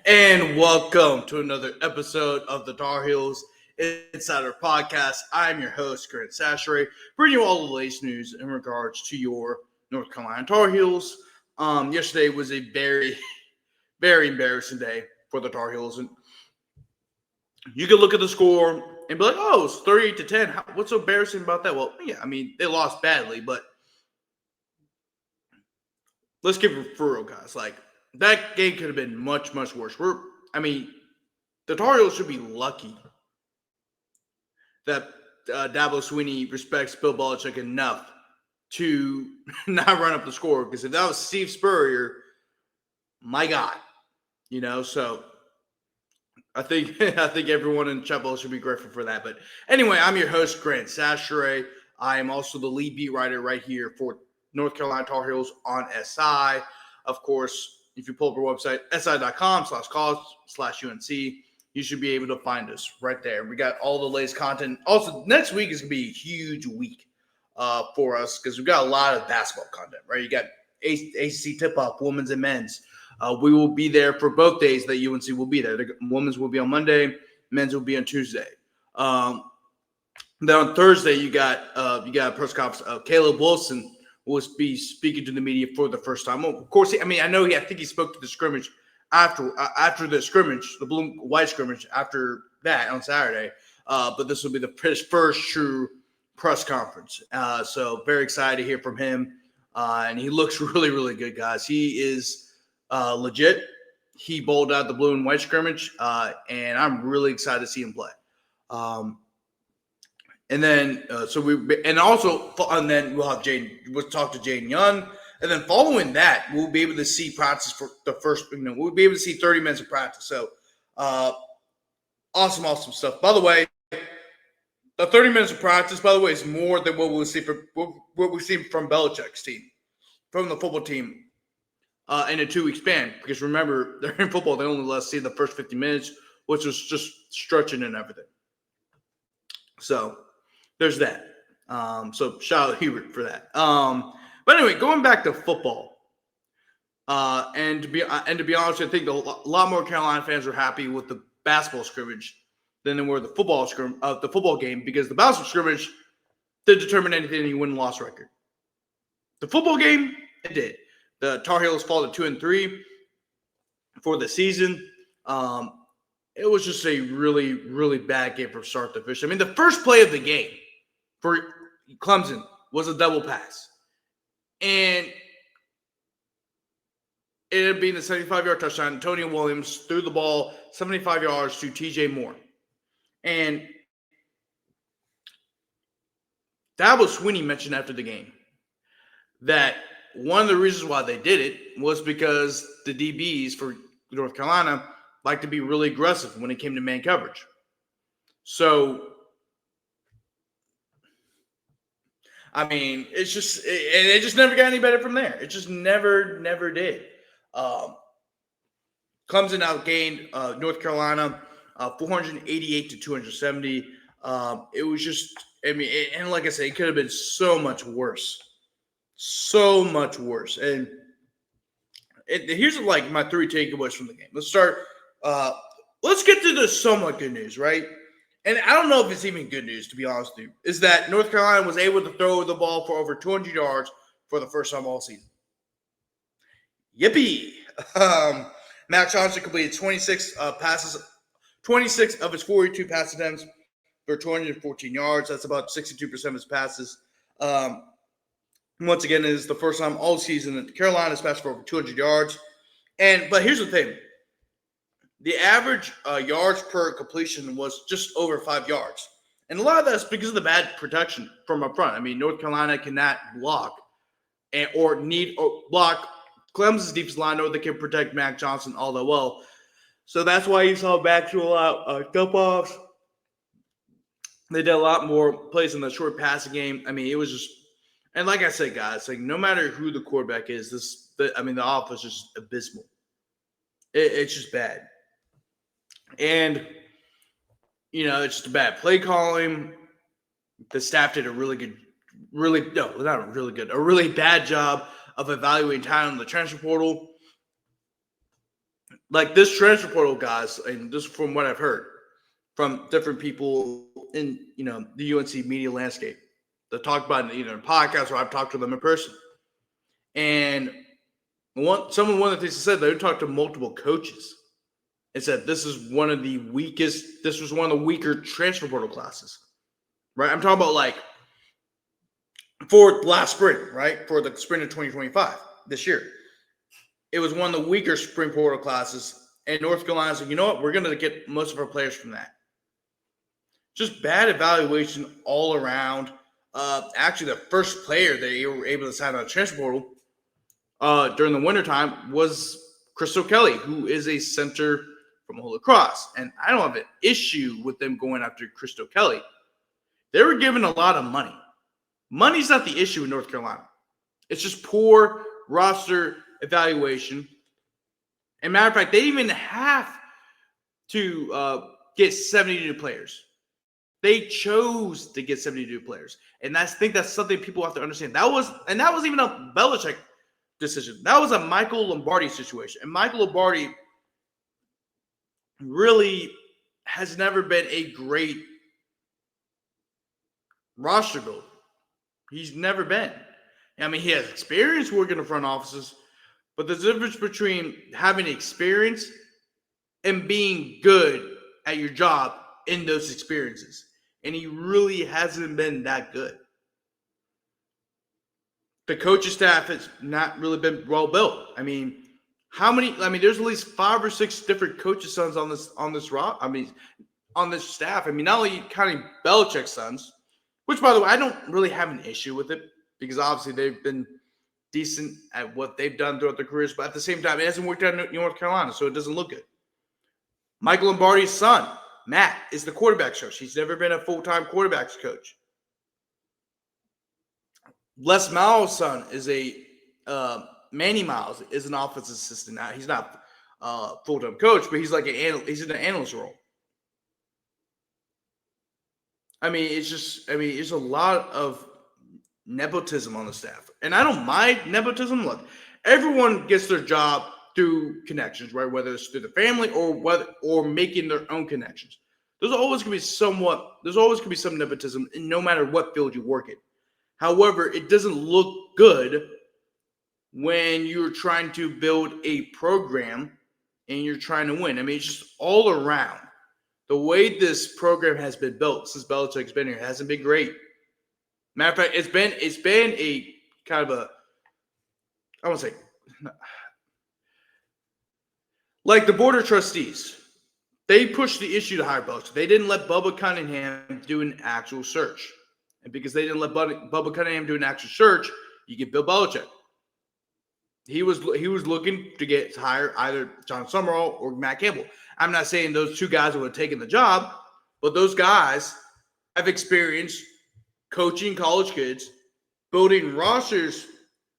And welcome to another episode of the Tar Heels Insider Podcast. I'm your host, Grant Chachere, bringing you all the latest news in regards to your North Carolina Tar Heels. Yesterday was a very, very embarrassing day for the Tar Heels. And you can look at the score and be like, oh, it's 38-10. What's so embarrassing about that? Well, yeah, I mean, they lost badly, but let's keep it for real, guys. Like, that game could have been much, much worse. The Tar Heels should be lucky that Dabo Swinney respects Bill Belichick enough to not run up the score. Because if that was Steve Spurrier, my God, So I think everyone in Chapel should be grateful for that. But anyway, I'm your host, Grant Chachere. I am also the lead beat writer right here for North Carolina Tar Heels on SI. Of course, if you pull up our website, si.com/college/UNC, you should be able to find us right there. We got all the latest content. Also, next week is going to be a huge week for us because we've got a lot of basketball content, right? You got ACC tip-off, women's and men's. We will be there for both days that UNC will be there. The women's will be on Monday, men's will be on Tuesday. Then on Thursday, you got a press conference of Caleb Wilson will be speaking to the media for the first time. Well, of course, I think he spoke to the scrimmage after the scrimmage, the blue-white scrimmage after that on Saturday. But this will be his first true press conference. So very excited to hear from him. And he looks really, really good, guys. He is legit. He bowled out the blue and white scrimmage, and I'm really excited to see him play. And then we'll have we'll talk to Jaden Young. And then following that, we'll be able to see practice for the first, we'll be able to see 30 minutes of practice. So awesome stuff. By the way, the 30 minutes of practice, by the way, is more than what we've seen from Belichick's team, from the football team in a 2-week span. Because remember, they're in football, they only let us see the first 50 minutes, which was just stretching and everything. So there's that. So shout out Hubert for that. But anyway, going back to football, and to be honest, I think a lot more Carolina fans are happy with the basketball scrimmage than they were the football game, because the basketball scrimmage didn't determine anything in the win-loss record. The football game, it did. The Tar Heels fall to 2-3 for the season. It was just a really, really bad game from start to finish. I mean, the first play of the game for Clemson was a double pass. And it ended up being a 75-yard touchdown. Antonio Williams threw the ball 75 yards to TJ Moore. And Dabo Swinney mentioned after the game that one of the reasons why they did it was because the DBs for North Carolina like to be really aggressive when it came to man coverage. So, I mean, it just never got any better from there. It just never did. Clemson outgained North Carolina 488-270. It was just, and like I said, it could have been so much worse. So much worse. And here's my 3 takeaways from the game. Let's start. Let's get to the somewhat good news, right? And I don't know if it's even good news, to be honest with you, is that North Carolina was able to throw the ball for over 200 yards for the first time all season. Yippee! Matt Johnson completed 26 of his 42 pass attempts for 214 yards. That's about 62% of his passes. Once again, it is the first time all season that Carolina's passed for over 200 yards. But here's the thing. The average yards per completion was just over 5 yards. And a lot of that's because of the bad protection from up front. I mean, North Carolina cannot block or block Clemson's defensive line, or they can protect Mac Johnson all that well. So that's why you saw back to a lot dump-offs. They did a lot more plays in the short passing game. I mean, it was just – and like I said, guys, no matter who the quarterback is, the offense is just abysmal. It's just bad. And, it's just a bad play calling. The staff did a really bad job of evaluating talent in the transfer portal. like this transfer portal guys, and this is from what I've heard from different people in the UNC media landscape that talk about it either in podcasts or I've talked to them in person. And one of the things they said, they talked to multiple coaches and said this is one of the weakest. This was one of the weaker transfer portal classes, right? I'm talking about like for last spring, right? For the spring of 2025 this year. It was one of the weaker spring portal classes. And North Carolina said, you know what? We're going to get most of our players from that. Just bad evaluation all around. Actually, the first player they were able to sign on the transfer portal during the wintertime was Crystal Kelly, who is a center from Holy Cross. And I don't have an issue with them going after Crystal Kelly. They were given a lot of money. Money's not the issue in North Carolina. It's just poor roster evaluation. And matter of fact, they didn't even have to get 72 players. They chose to get 72 players. And I think that's something people have to understand. That wasn't even a Belichick decision. That was a Michael Lombardi situation. And Michael Lombardi really has never been a great roster builder. He's never been. I mean, he has experience working in front offices, but the difference between having experience and being good at your job in those experiences. And he really hasn't been that good. The coaching staff has not really been well built. I mean, there's at least 5 or 6 different coaches' sons on this on this staff. I mean, not only counting Belichick's sons, which by the way, I don't really have an issue with it because obviously they've been decent at what they've done throughout their careers, but at the same time, it hasn't worked out in North Carolina, so it doesn't look good. Michael Lombardi's son, Matt, is the quarterback's coach. He's never been a full-time quarterback's coach. Les Miles' son is Manny Miles is an offensive assistant now. He's not a full-time coach, but he's he's in an analyst role. I mean, there's a lot of nepotism on the staff. And I don't mind nepotism. Look, everyone gets their job through connections, right? Whether it's through the family or making their own connections. There's always going to be some nepotism no matter what field you work in. However, it doesn't look good when you're trying to build a program and you're trying to win. I mean, it's just all around. The way this program has been built since Belichick's been here hasn't been great. Matter of fact, it's been a kind of I want to say, like the board of trustees. They pushed the issue to hire Belichick. They didn't let Bubba Cunningham do an actual search. And because they didn't let Bubba Cunningham do an actual search, you get Bill Belichick. He was looking to get hire either John Summerall or Matt Campbell. I'm not saying those two guys would have taken the job, but those guys have experience coaching college kids, building rosters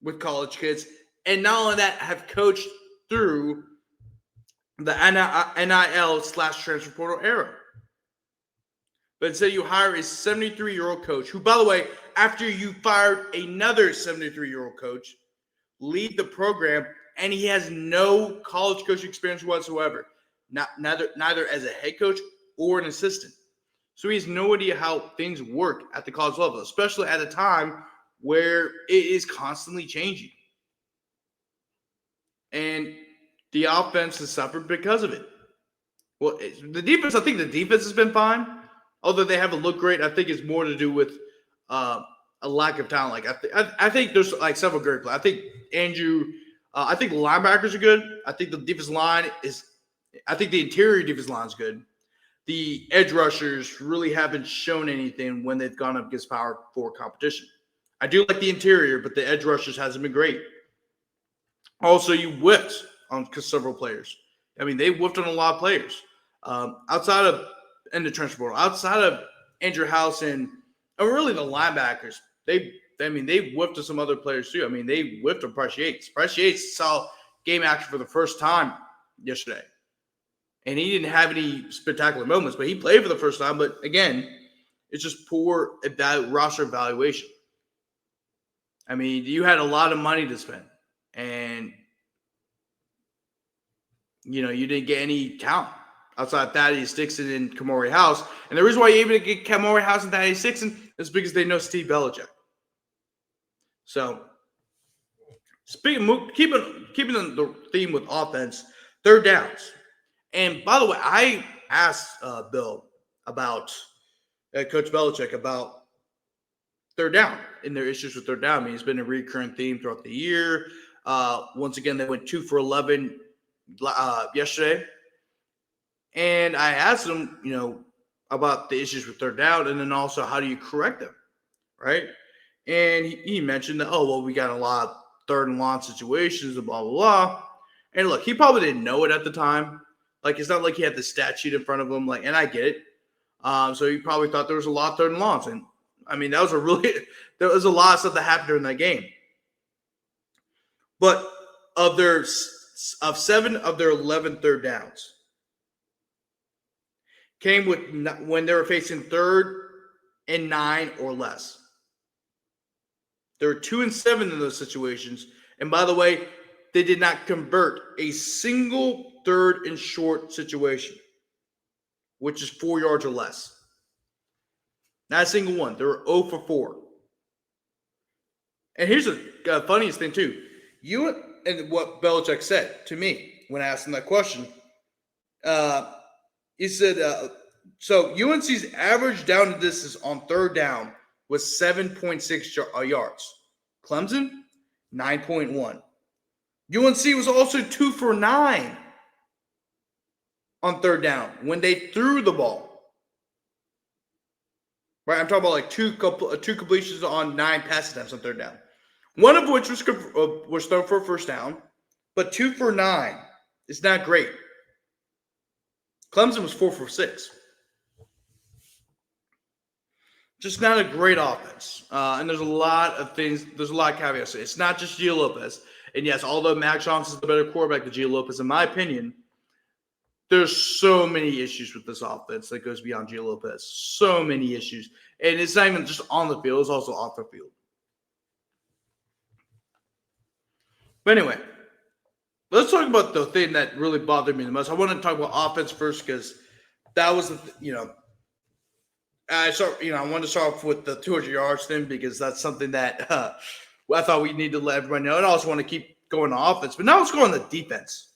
with college kids, and not only that, have coached through the NIL/transfer portal era. But instead you hire a 73-year-old coach who, by the way, after you fired another 73-year-old coach, lead the program, and he has no college coach experience whatsoever, neither as a head coach or an assistant. So he has no idea how things work at the college level, especially at a time where it is constantly changing. And the offense has suffered because of it. Well, the defense, I think the defense has been fine. Although they haven't looked great, I think it's more to do with a lack of talent. Like I think there's like several great players. I think I think the linebackers are good. I think the defensive line I think the interior defensive line is good. The edge rushers really haven't shown anything when they've gone up against Power 4 competition. I do like the interior, but the edge rushers hasn't been great. Also, you whipped on several players. I mean, they whipped on a lot of players. Outside of the transfer portal, outside of Andrew House and really the linebackers, they whipped on some other players too. I mean, they whipped on Price Yates. Price Yates saw game action for the first time yesterday. And he didn't have any spectacular moments, but he played for the first time. But again, it's just poor roster evaluation. I mean, you had a lot of money to spend. And you didn't get any talent outside Thaddeus Dixon and Kamari House. And the reason why you even get Kamari House and Thaddeus Dixon is because they know Steve Belichick. So, keeping the theme with offense, third downs. And by the way, I asked Bill about Coach Belichick about third down and their issues with third down. I mean, it's been a recurring theme throughout the year. Once again, they went 2 for 11 yesterday. And I asked him, about the issues with third down, and then also how do you correct them, right? And he mentioned that, we got a lot of third and long situations and blah, blah, blah. And look, he probably didn't know it at the time. Like, it's not like he had the stat sheet in front of him. Like, and I get it. So he probably thought there was a lot of third and longs. And, I mean, there was a lot of stuff that happened during that game. But of 7 of their 11 third downs came when they were facing 3rd and 9 or less. There were 2 and 7 in those situations. And by the way, they did not convert a single 3rd and short situation, which is 4 yards or less. Not a single one. They were 0 for 4. And here's the funniest thing, too. And what Belichick said to me when I asked him that question, he said, so UNC's average down to distance on third down was 7.6 yards. Clemson, 9.1. UNC was also 2 for 9 on third down when they threw the ball. Right, I'm talking about like two completions on 9 pass attempts on third down. One of which was thrown for a first down, but 2 for 9 is not great. Clemson was 4 for 6. Just not a great offense. And there's a lot of things. There's a lot of caveats. It's not just Gio Lopez. And yes, although Mac Jones is the better quarterback than Gio Lopez, in my opinion, there's so many issues with this offense that goes beyond Gio Lopez. So many issues. And it's not even just on the field. It's also off the field. But anyway, let's talk about the thing that really bothered me the most. I want to talk about offense first because that was I wanted to start off with the 200 yards thing because that's something that I thought we need to let everybody know. And I also want to keep going on offense. But now let's go on the defense.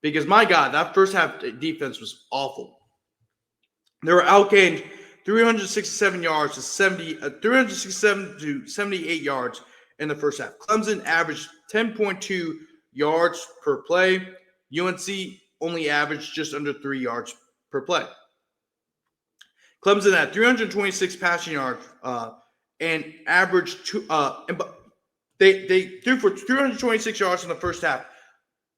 Because, my God, that first half defense was awful. They were outgained 367 yards to 367 to 78 yards in the first half. Clemson averaged 10.2 yards per play. UNC only averaged just under 3 yards per play. Clemson had 326 passing yards and averaged they threw for 326 yards in the first half.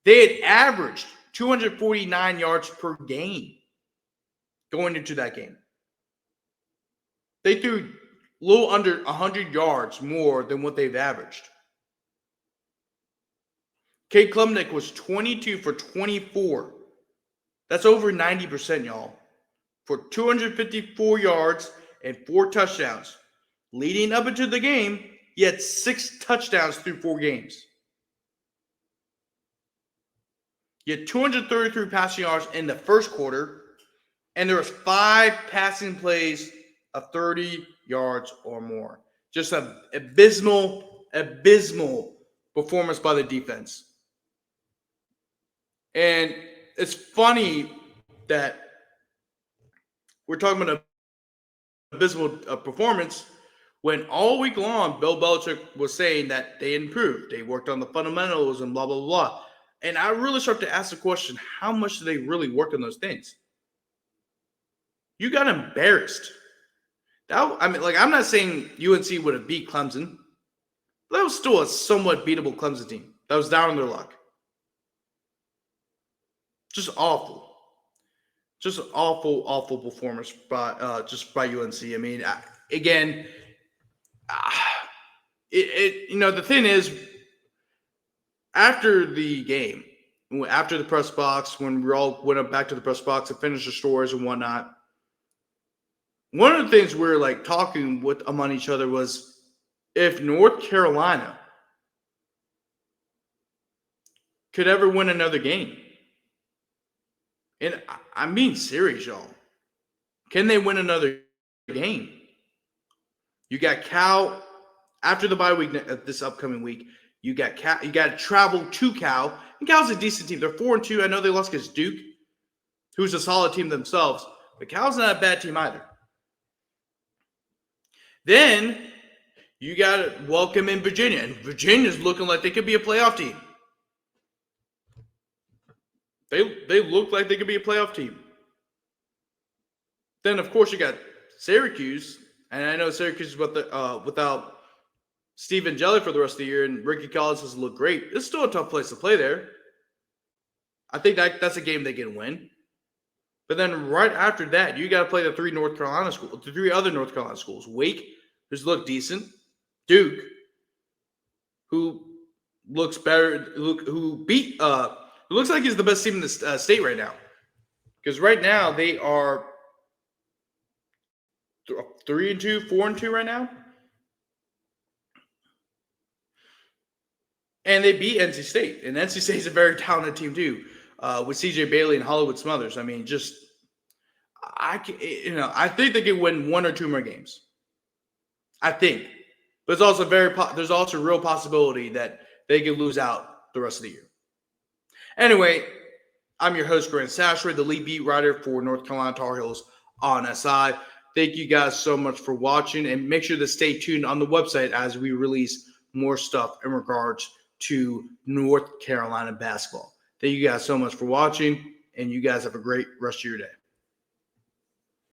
They had averaged 249 yards per game going into that game. They threw a little under 100 yards more than what they've averaged. Cade Klubnik was 22 for 24. That's over 90%, y'all. For 254 yards and 4 touchdowns. Leading up into the game, he had 6 touchdowns through 4 games. He had 233 passing yards in the first quarter, and there was 5 passing plays of 30 yards or more. Just an abysmal performance by the defense. And it's funny that we're talking about an abysmal performance when all week long Bill Belichick was saying that they improved. They worked on the fundamentals and blah, blah, blah. And I really start to ask the question, how much do they really work on those things? You got embarrassed. I'm not saying UNC would have beat Clemson, but that was still a somewhat beatable Clemson team that was down on their luck. Just awful. Just an awful performance by UNC. I mean, the thing is, after the game, after the press box, when we all went up back to the press box and finished the stories and whatnot, one of the things we were talking among each other was if North Carolina could ever win another game, And I'm being serious, y'all. Can they win another game? You got Cal after the bye week this upcoming week. You got Cal. You got to travel to Cal, and Cal's a decent team. They're 4-2. I know they lost against Duke, who's a solid team themselves, but Cal's not a bad team either. Then you got to welcome in Virginia, and Virginia's looking like they could be a playoff team. They look like they could be a playoff team. Then, of course, you got Syracuse, and I know Syracuse is without Stephen Jelly for the rest of the year, and Ricky Collins has looked great. It's still a tough place to play there. I think that's a game they can win. But then right after that, you got to play the three other North Carolina schools. Wake, who's looked decent. Duke, who looks better, who looks like he's the best team in the state right now. Because right now they are 3-2, 4-2 right now. And they beat NC State. And NC State is a very talented team too, with CJ Bailey and Hollywood Smothers. I mean, I think they can win one or two more games. I think. But there's also a real possibility that they could lose out the rest of the year. Anyway, I'm your host, Grant Chachere, the lead beat writer for North Carolina Tar Heels on SI. Thank you guys so much for watching, and make sure to stay tuned on the website as we release more stuff in regards to North Carolina basketball. Thank you guys so much for watching, and you guys have a great rest of your day.